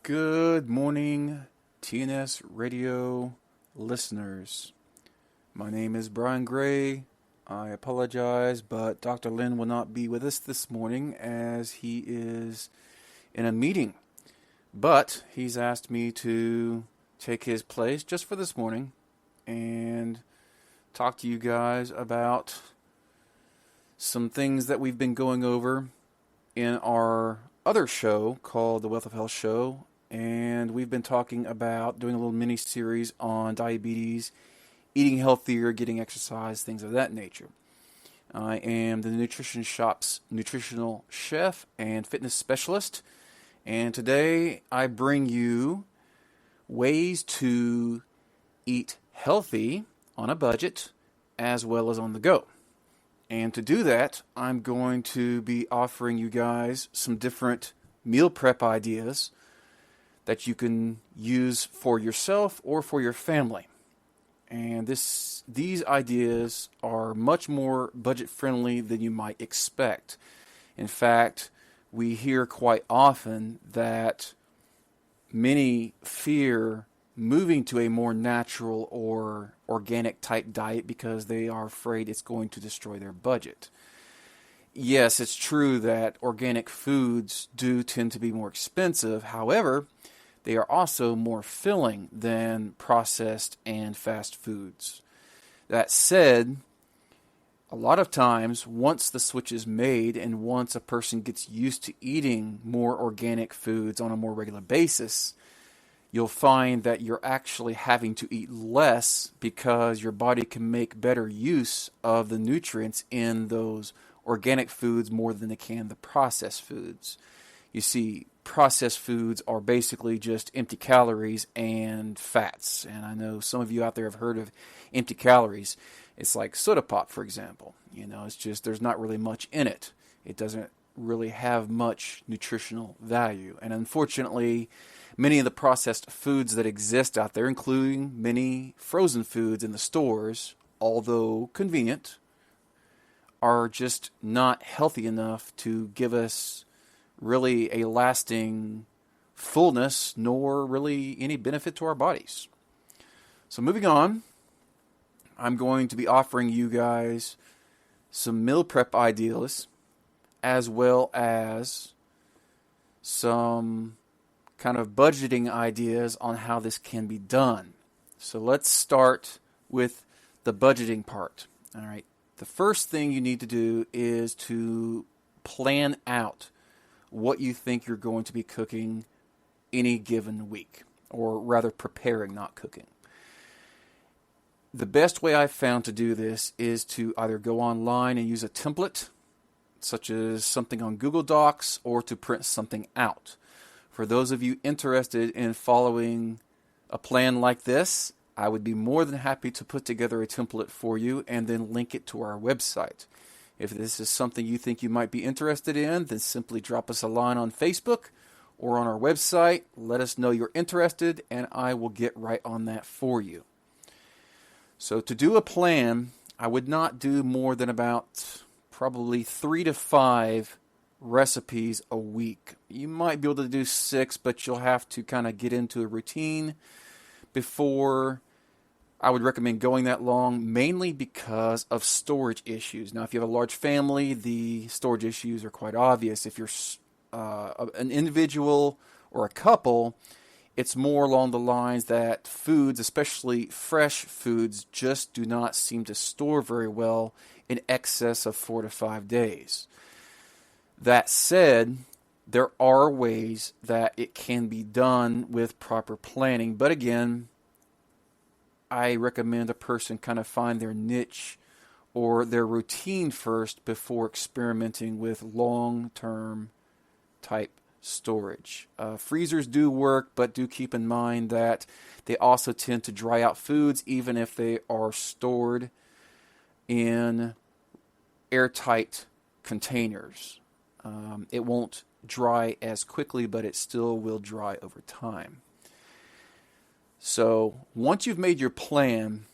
Good morning, TNS Radio listeners. My name is Brian Gray. I apologize, but Dr. Lynn will not be with us this morning as he is in a meeting. But he's asked me to take his place just for this morning and talk to you guys about some things that we've been going over in our other show called the Wealth of Health Show. And we've been talking about doing a little mini series on diabetes, eating healthier, getting exercise, things of that nature. I am the Nutrition Shop's nutritional chef and fitness specialist. And today I bring you ways to eat healthy on a budget as well as on the go. And to do that, I'm going to be offering you guys some different meal prep ideas that you can use for yourself or for your family. And these ideas are much more budget friendly than you might expect. In fact, we hear quite often that many fear moving to a more natural or organic type diet because they are afraid it's going to destroy their budget. Yes, it's true that organic foods do tend to be more expensive. However, they are also more filling than processed and fast foods. That said, a lot of times, once the switch is made and once a person gets used to eating more organic foods on a more regular basis, you'll find that you're actually having to eat less because your body can make better use of the nutrients in those organic foods more than they can the processed foods. You see, processed foods are basically just empty calories and fats. And I know some of you out there have heard of empty calories. It's like soda pop, for example. It's just there's not really much in it. It doesn't really have much nutritional value. And unfortunately, many of the processed foods that exist out there, including many frozen foods in the stores, although convenient, are just not healthy enough to give us really a lasting fullness, nor really any benefit to our bodies. So moving on, I'm going to be offering you guys some meal prep ideas as well as some kind of budgeting ideas on how this can be done. So let's start with the budgeting part. All right. The first thing you need to do is to plan out what you think you're going to be cooking any given week, or rather preparing, not cooking. The best way I've found to do this is to either go online and use a template, such as something on Google Docs, or to print something out. For those of you interested in following a plan like this, I would be more than happy to put together a template for you and then link it to our website. If this is something you think you might be interested in, then simply drop us a line on Facebook or on our website. Let us know you're interested, and I will get right on that for you. So to do a plan, I would not do more than about probably 3 to 5 recipes a week. You might be able to do 6, but you'll have to kind of get into a routine before I would recommend going that long, mainly because of storage issues. Now, if you have a large family, the storage issues are quite obvious. If you're an individual or a couple, it's more along the lines that foods, especially fresh foods, just do not seem to store very well in excess of 4 to 5 days. That said, there are ways that it can be done with proper planning. But again, I recommend a person kind of find their niche or their routine first before experimenting with long-term type storage. Freezers do work, but do keep in mind that they also tend to dry out foods even if they are stored in airtight containers. It won't dry as quickly, but it still will dry over time. So once you've made your plan,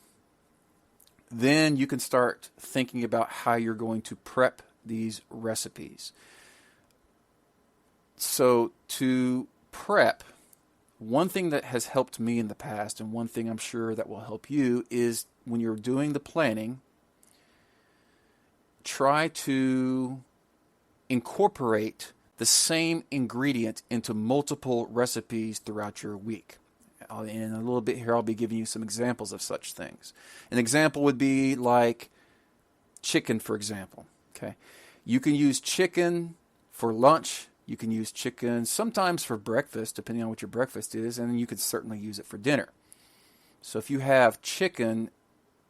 then you can start thinking about how you're going to prep these recipes. So to prep, one thing that has helped me in the past, and one thing I'm sure that will help you, is when you're doing the planning, try to incorporate the same ingredient into multiple recipes throughout your week. In a little bit here, I'll be giving you some examples of such things. An example would be like chicken, for example. Okay, you can use chicken for lunch. You can use chicken sometimes for breakfast, depending on what your breakfast is, and you could certainly use it for dinner. So if you have chicken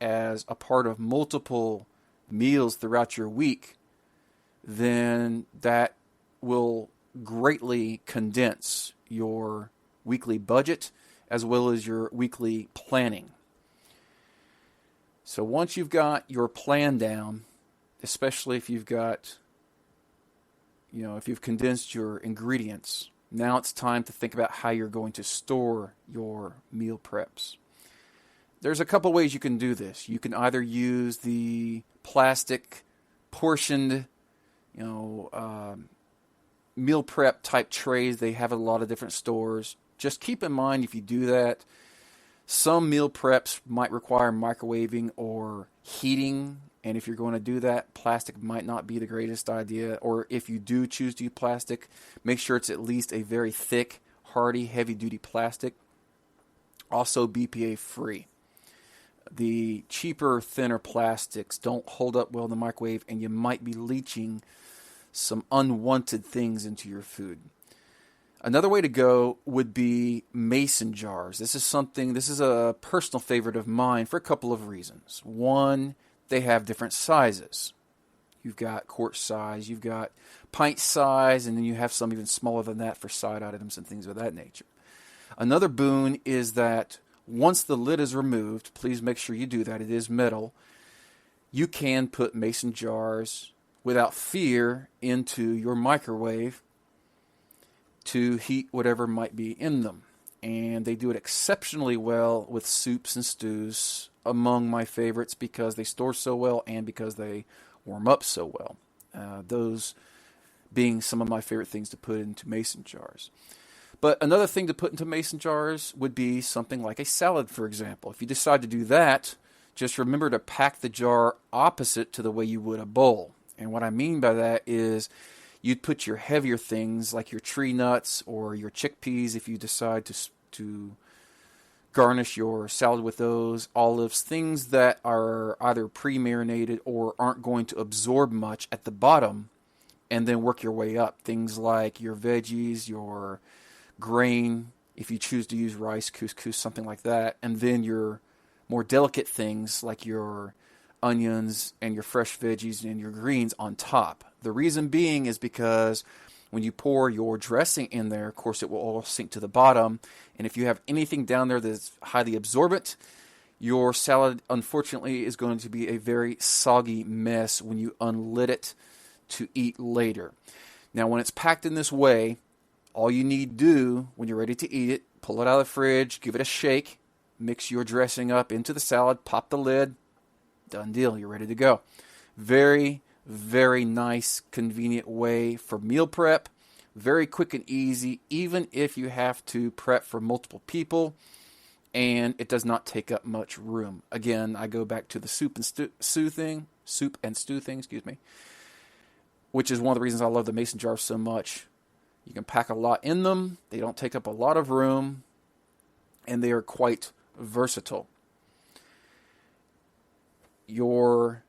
as a part of multiple meals throughout your week, then that will greatly condense your weekly budget as well as your weekly planning. So once you've got your plan down, especially if you've got, if you've condensed your ingredients, now it's time to think about how you're going to store your meal preps. There's a couple ways you can do this. You can either use the plastic portioned, meal prep type trays. They have a lot of different stores. Just keep in mind, if you do that, some meal preps might require microwaving or heating. And if you're going to do that, plastic might not be the greatest idea. Or if you do choose to use plastic, make sure it's at least a very thick, hardy, heavy-duty plastic. Also BPA free. The cheaper, thinner plastics don't hold up well in the microwave, and you might be leaching some unwanted things into your food. Another way to go would be mason jars. This is a personal favorite of mine for a couple of reasons. One, they have different sizes. You've got quart size, you've got pint size, and then you have some even smaller than that for side items and things of that nature. Another boon is that once the lid is removed, please make sure you do that, it is metal, you can put mason jars without fear into your microwave to heat whatever might be in them. And they do it exceptionally well with soups and stews, among my favorites, because they store so well and because they warm up so well. Those being some of my favorite things to put into mason jars. But another thing to put into mason jars would be something like a salad, for example. If you decide to do that, just remember to pack the jar opposite to the way you would a bowl. And what I mean by that is you'd put your heavier things like your tree nuts or your chickpeas, if you decide to garnish your salad with those, olives, things that are either pre-marinated or aren't going to absorb much at the bottom, and then work your way up. Things like your veggies, your grain, if you choose to use rice, couscous, something like that, and then your more delicate things like your onions and your fresh veggies and your greens on top. The reason being is because when you pour your dressing in there, of course, it will all sink to the bottom. And if you have anything down there that's highly absorbent, your salad, unfortunately, is going to be a very soggy mess when you unlid it to eat later. Now, when it's packed in this way, all you need to do when you're ready to eat it, pull it out of the fridge, give it a shake, mix your dressing up into the salad, pop the lid, done deal, you're ready to go. Very, very nice, convenient way for meal prep. Very quick and easy, even if you have to prep for multiple people, and it does not take up much room. Again, I go back to the soup and stew thing, which is one of the reasons I love the mason jars so much. You can pack a lot in them, they don't take up a lot of room, and they are quite versatile. Your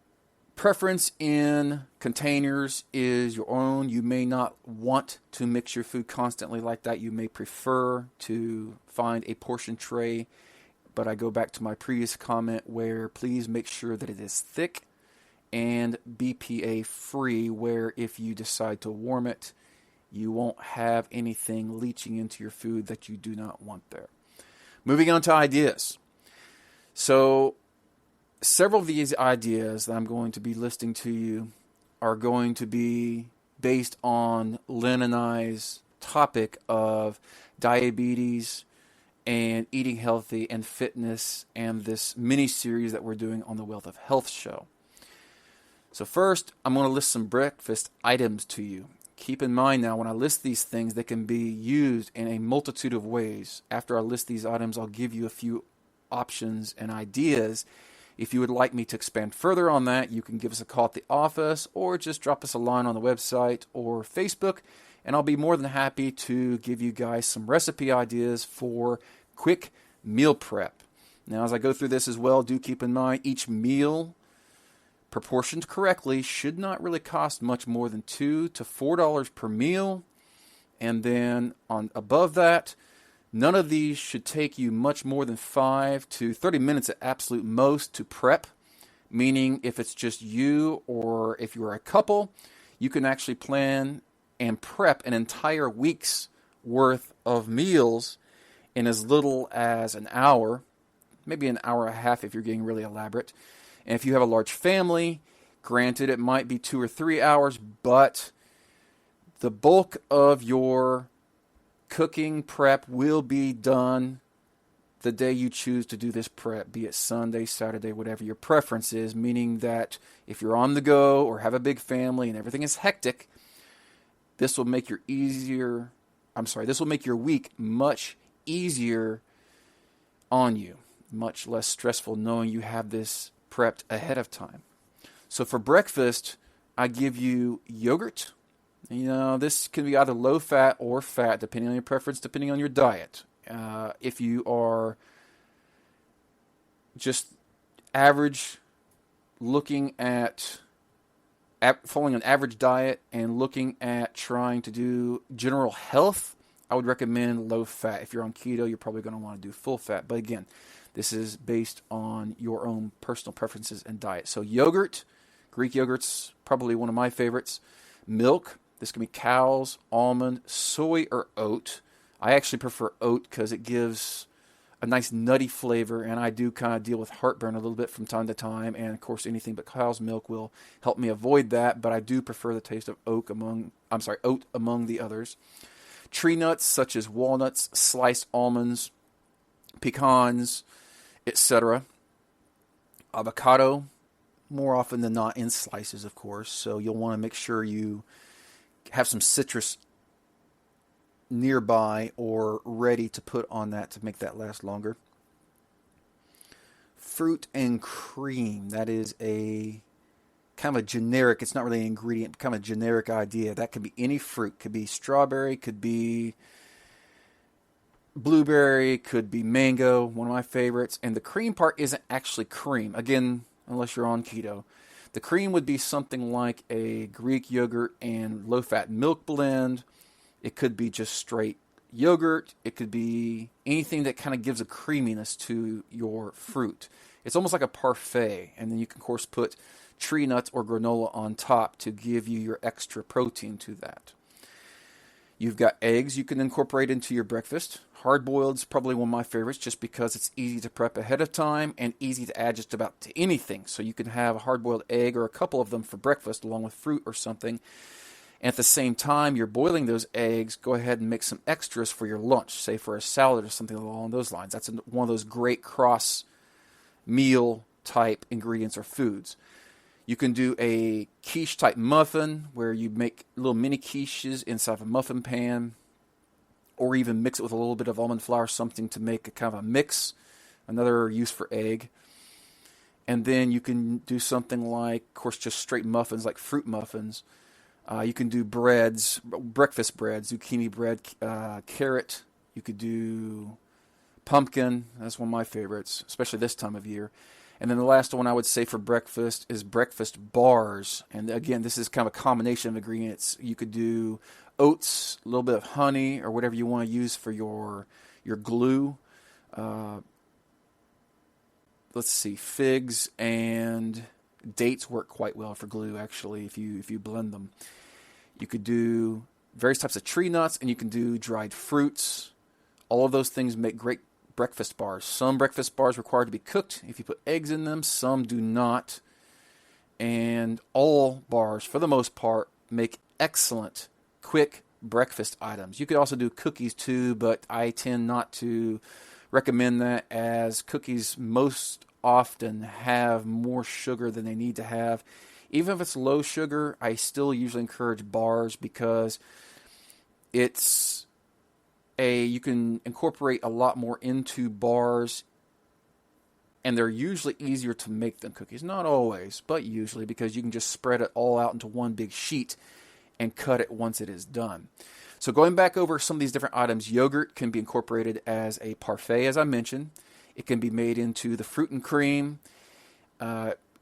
preference in containers is your own. You may not want to mix your food constantly like that. You may prefer to find a portion tray, but I go back to my previous comment where please make sure that it is thick and BPA free, where if you decide to warm it, you won't have anything leaching into your food that you do not want there. Moving on to ideas. So several of these ideas that I'm going to be listing to you are going to be based on Lynn and I's topic of diabetes and eating healthy and fitness, and this mini-series that we're doing on the Wealth of Health show. So first, I'm going to list some breakfast items to you. keep in mind now, when I list these things, they can be used in a multitude of ways. After I list these items, I'll give you a few options and ideas. If you would like me to expand further on that, you can give us a call at the office or just drop us a line on the website or Facebook, and I'll be more than happy to give you guys some recipe ideas for quick meal prep. Now, as I go through this as well, do keep in mind each meal, proportioned correctly, should not really cost much more than $2 to $4 per meal. And then on above that, none of these should take you much more than 5 to 30 minutes at absolute most to prep. Meaning if it's just you or if you're a couple, you can actually plan and prep an entire week's worth of meals in as little as an hour, maybe an hour and a half if you're getting really elaborate. And if you have a large family, granted it might be 2 or 3 hours, but the bulk of your cooking prep will be done the day you choose to do this prep, be it Sunday, Saturday, whatever your preference is, meaning that if you're on the go or have a big family and everything is hectic, this will make your week much easier on you, much less stressful knowing you have this prepped ahead of time. So for breakfast, I give you yogurt. This can be either low fat or fat, depending on your preference, depending on your diet. If you are just average, looking at following an average diet and looking at trying to do general health, I would recommend low fat. If you're on keto, you're probably going to want to do full fat. But again, this is based on your own personal preferences and diet. So yogurt, Greek yogurt's probably one of my favorites. Milk, this can be cow's, almond, soy, or oat. I actually prefer oat because it gives a nice nutty flavor, and I do kind of deal with heartburn a little bit from time to time, and of course anything but cow's milk will help me avoid that, but I do prefer the taste of oat among the others. Tree nuts such as walnuts, sliced almonds, pecans, etc. Avocado, more often than not in slices, of course, so you'll want to make sure you have some citrus nearby or ready to put on that to make that last longer. Fruit and cream, that is a kind of a generic, it's not really an ingredient, but kind of a generic idea. That could be any fruit, could be strawberry, could be blueberry, could be mango, one of my favorites. And the cream part isn't actually cream, again, unless you're on keto. The cream would be something like a Greek yogurt and low-fat milk blend. It could be just straight yogurt. It could be anything that kind of gives a creaminess to your fruit. It's almost like a parfait. And then you can, of course, put tree nuts or granola on top to give you your extra protein to that. You've got eggs you can incorporate into your breakfast. Hard-boiled is probably one of my favorites just because it's easy to prep ahead of time and easy to add just about to anything. So you can have a hard-boiled egg or a couple of them for breakfast along with fruit or something. And at the same time you're boiling those eggs, go ahead and make some extras for your lunch, say for a salad or something along those lines. That's one of those great cross meal type ingredients or foods. You can do a quiche type muffin where you make little mini quiches inside of a muffin pan, or even mix it with a little bit of almond flour, something to make a kind of a mix, another use for egg. And then you can do something like, of course, just straight muffins, like fruit muffins. You can do breads, breakfast breads, zucchini bread, carrot. You could do pumpkin. That's one of my favorites, especially this time of year. And then the last one I would say for breakfast is breakfast bars. And again, this is kind of a combination of ingredients. You could do oats, a little bit of honey, or whatever you want to use for your glue. Let's see, figs and dates work quite well for glue, actually, if you blend them. You could do various types of tree nuts, and you can do dried fruits. All of those things make great breakfast bars. Some breakfast bars require to be cooked if you put eggs in them. Some do not. And all bars, for the most part, make excellent, quick breakfast items. You could also do cookies too, but I tend not to recommend that, as cookies most often have more sugar than they need to have. Even if it's low sugar, I still usually encourage bars because you can incorporate a lot more into bars, and they're usually easier to make than cookies. Not always, but usually, because you can just spread it all out into one big sheet and cut it once it is done. So going back over some of these different items, yogurt can be incorporated as a parfait, as I mentioned. It can be made into the fruit and cream,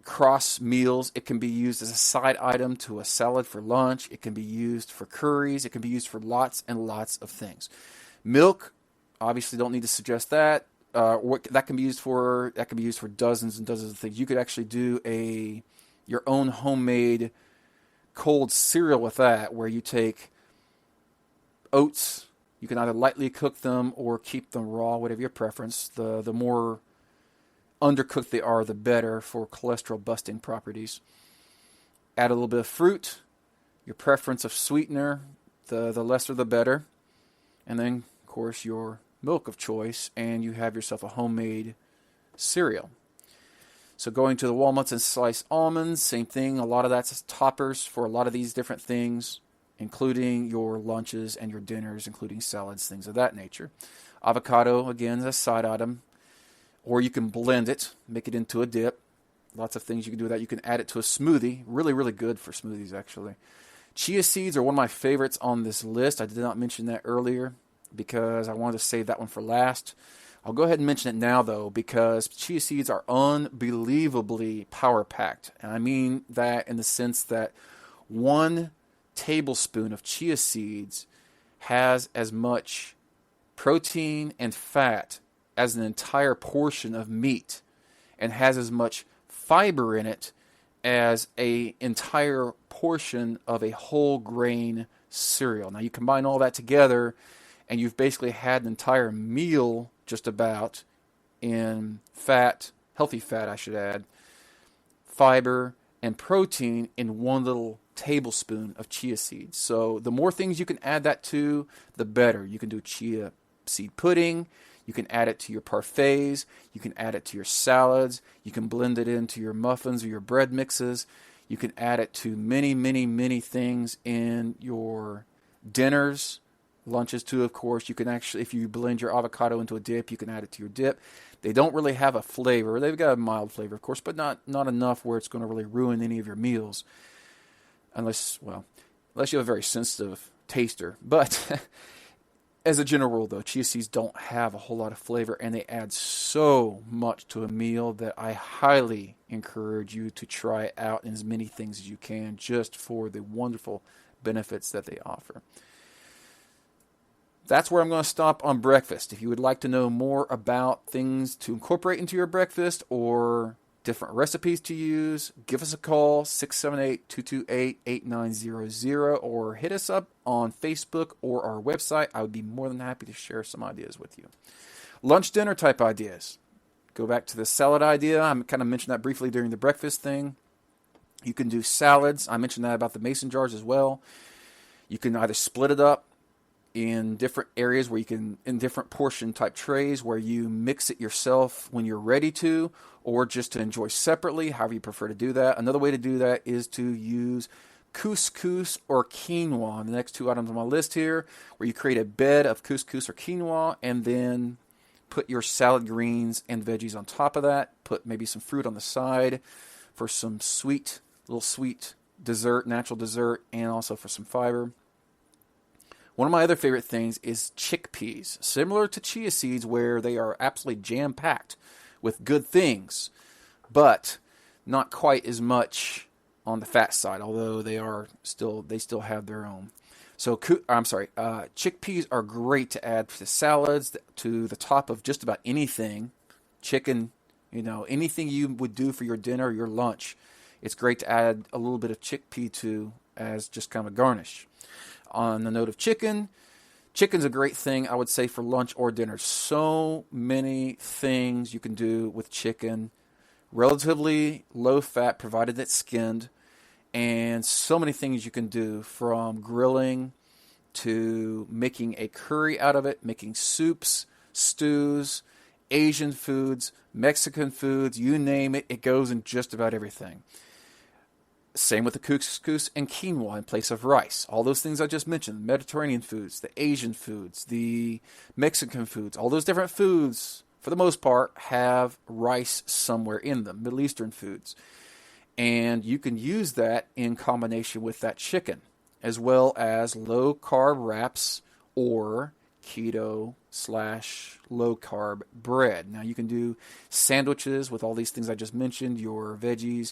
cross meals. It can be used as a side item to a salad for lunch. It can be used for curries. It can be used for lots and lots of things. Milk, obviously don't need to suggest that. What that can be used for, dozens and dozens of things. You could actually do your own homemade cold cereal with that, where you take oats. You can either lightly cook them or keep them raw, whatever your preference. The more undercooked they are, the better for cholesterol busting properties. Add a little bit of fruit, your preference of sweetener, the lesser the better. And then, of course, your milk of choice, and you have yourself a homemade cereal. So going to the walnuts and sliced almonds, same thing. A lot of that's toppers for a lot of these different things, including your lunches and your dinners, including salads, things of that nature. Avocado, again, is a side item. Or you can blend it, make it into a dip. Lots of things you can do with that. You can add it to a smoothie. Really, really good for smoothies, actually. Chia seeds are one of my favorites on this list. I did not mention that earlier because I wanted to save that one for last. I'll go ahead and mention it now, though, because chia seeds are unbelievably power-packed. And I mean that in the sense that 1 tablespoon of chia seeds has as much protein and fat as an entire portion of meat, and has as much fiber in it as an entire portion of a whole grain cereal. Now you combine all that together, and you've basically had an entire meal just about in fat, healthy fat I should add, fiber, and protein in 1 little tablespoon of chia seeds. So the more things you can add that to, the better. You can do chia seed pudding. You can add it to your parfaits. You can add it to your salads. You can blend it into your muffins or your bread mixes. You can add it to many, many, many things in your dinners, lunches too, of course. You can actually, if you blend your avocado into a dip, you can add it to your dip. They don't really have a flavor. They've got a mild flavor, of course, but not enough where it's going to really ruin any of your meals. Unless you have a very sensitive taster. But as a general rule, though, chia seeds don't have a whole lot of flavor, and they add so much to a meal that I highly encourage you to try out in as many things as you can, just for the wonderful benefits that they offer. That's where I'm going to stop on breakfast. If you would like to know more about things to incorporate into your breakfast or different recipes to use, give us a call, 678-228-8900, or hit us up on Facebook or our website. I would be more than happy to share some ideas with you. Lunch, dinner type ideas. Go back to the salad idea. I kind of mentioned that briefly during the breakfast thing. You can do salads. I mentioned that about the mason jars as well. You can either split it up in different areas in different portion type trays where you mix it yourself when you're ready to, or just to enjoy separately, however you prefer to do that. Another way to do that is to use couscous or quinoa, the next 2 items on my list here, where you create a bed of couscous or quinoa and then put your salad greens and veggies on top of that. Put maybe some fruit on the side for some little sweet dessert, natural dessert, and also for some fiber. One of my other favorite things is chickpeas, similar to chia seeds, where they are absolutely jam-packed with good things, but not quite as much on the fat side, although they still have their own. So, chickpeas are great to add to salads, to the top of just about anything. Chicken, anything you would do for your dinner or your lunch. It's great to add a little bit of chickpea to as just kind of a garnish. On the note of chicken's a great thing, I would say, for lunch or dinner. So many things you can do with chicken. Relatively low fat, provided it's skinned. And so many things you can do, from grilling to making a curry out of it, making soups, stews, Asian foods, Mexican foods, you name it, it goes in just about everything. Same with the couscous and quinoa in place of rice. All those things I just mentioned, the Mediterranean foods, the Asian foods, the Mexican foods, all those different foods, for the most part, have rice somewhere in them, Middle Eastern foods. And you can use that in combination with that chicken, as well as low-carb wraps or keto/low-carb bread. Now, you can do sandwiches with all these things I just mentioned, your veggies,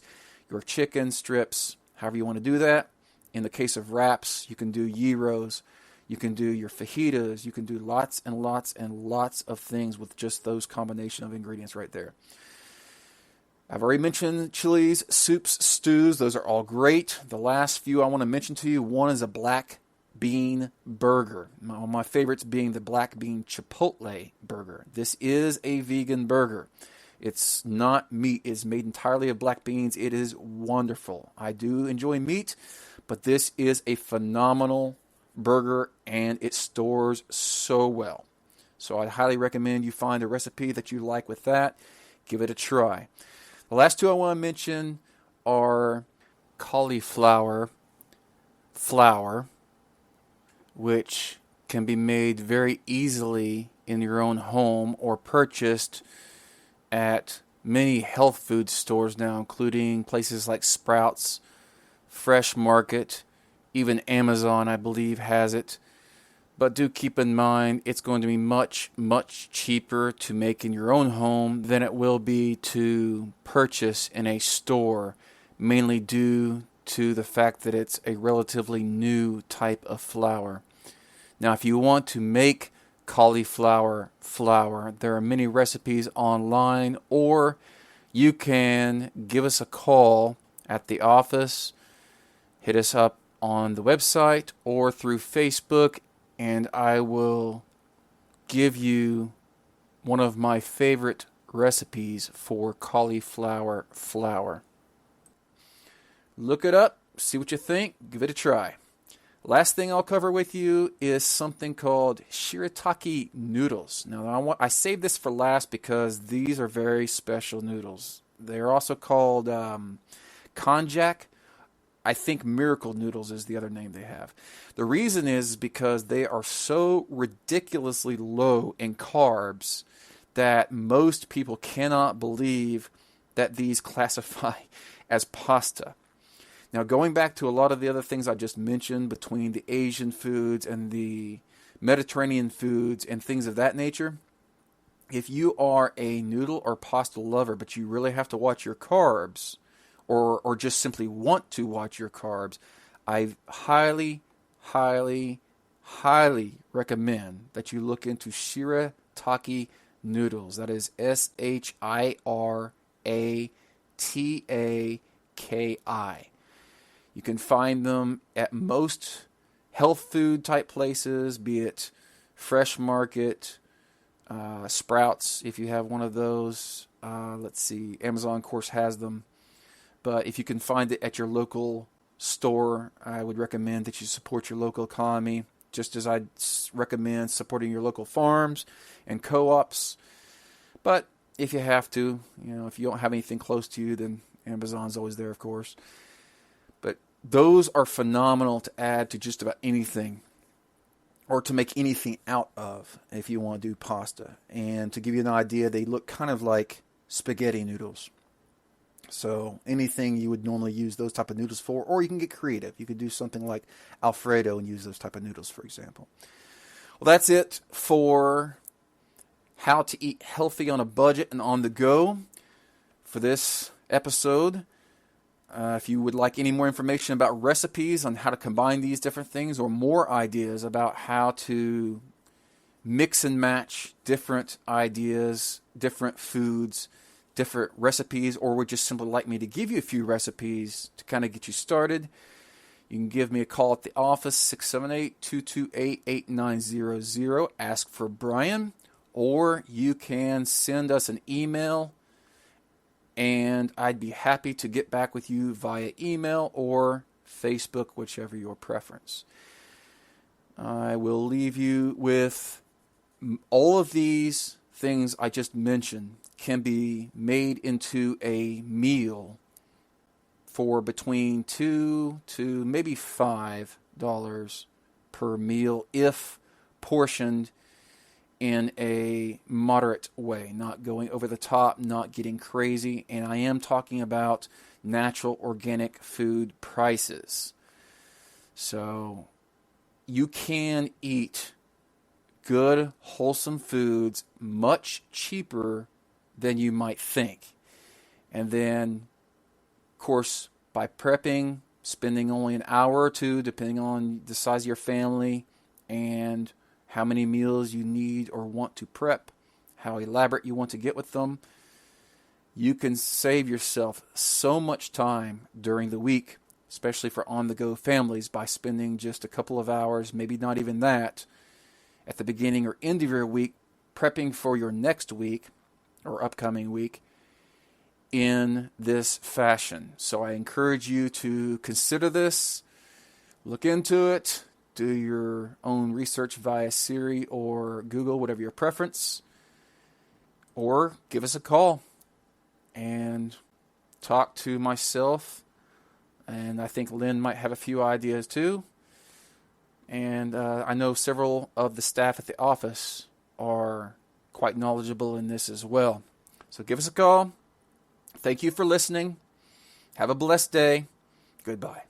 your chicken strips, however you want to do that. In the case of wraps, you can do gyros, you can do your fajitas, you can do lots and lots and lots of things with just those combination of ingredients right there. I've already mentioned chilies, soups, stews. Those are all great. The last few I want to mention to you, one is a black bean burger. One of my favorites being the black bean chipotle burger. This is a vegan burger. It's not meat. It's made entirely of black beans. It is wonderful. I do enjoy meat, but this is a phenomenal burger, and it stores so well. So I highly recommend you find a recipe that you like with that. Give it a try. The last two I want to mention are cauliflower flour, which can be made very easily in your own home or purchased at many health food stores now, including places like Sprouts, Fresh Market, even Amazon, I believe, has it. But do keep in mind, it's going to be much, much cheaper to make in your own home than it will be to purchase in a store, mainly due to the fact that it's a relatively new type of flour. Now, if you want to make cauliflower flour, there are many recipes online, or you can give us a call at the office, hit us up on the website or through Facebook, and I will give you one of my favorite recipes for cauliflower flour. Look it up, see what you think, give it a try. Last thing I'll cover with you is something called shirataki noodles. Now, I saved this for last because these are very special noodles. They're also called konjac. I think miracle noodles is the other name they have. The reason is because they are so ridiculously low in carbs that most people cannot believe that these classify as pasta. Now, going back to a lot of the other things I just mentioned between the Asian foods and the Mediterranean foods and things of that nature, if you are a noodle or pasta lover, but you really have to watch your carbs, or just simply want to watch your carbs, I highly, highly, highly recommend that you look into shirataki noodles. That is SHIRATAKI. You can find them at most health food type places, be it Fresh Market, Sprouts, if you have one of those. Let's see, Amazon, of course, has them. But if you can find it at your local store, I would recommend that you support your local economy, just as I'd recommend supporting your local farms and co-ops. But if you have to, if you don't have anything close to you, then Amazon's always there, of course. But those are phenomenal to add to just about anything, or to make anything out of if you want to do pasta. And to give you an idea, they look kind of like spaghetti noodles. So anything you would normally use those type of noodles for, or you can get creative. You could do something like Alfredo and use those type of noodles, for example. Well, that's it for how to eat healthy on a budget and on the go for this episode. If you would like any more information about recipes on how to combine these different things, or more ideas about how to mix and match different ideas, different foods, different recipes, or would just simply like me to give you a few recipes to kind of get you started, you can give me a call at the office, 678-228-8900. Ask for Brian, or you can send us an email, and I'd be happy to get back with you via email or Facebook, whichever your preference. I will leave you with all of these things I just mentioned can be made into a meal for between $2 to maybe $5 per meal if portioned in a moderate way, not going over the top, not getting crazy. And I am talking about natural organic food prices. So you can eat good, wholesome foods much cheaper than you might think. And then, of course, by prepping, spending only an hour or two, depending on the size of your family and how many meals you need or want to prep, how elaborate you want to get with them, you can save yourself so much time during the week, especially for on-the-go families, by spending just a couple of hours, maybe not even that, at the beginning or end of your week, prepping for your next week or upcoming week in this fashion. So I encourage you to consider this, look into it, do your own research via Siri or Google, whatever your preference, or give us a call and talk to myself. And I think Lynn might have a few ideas too. And I know several of the staff at the office are quite knowledgeable in this as well. So give us a call. Thank you for listening. Have a blessed day. Goodbye.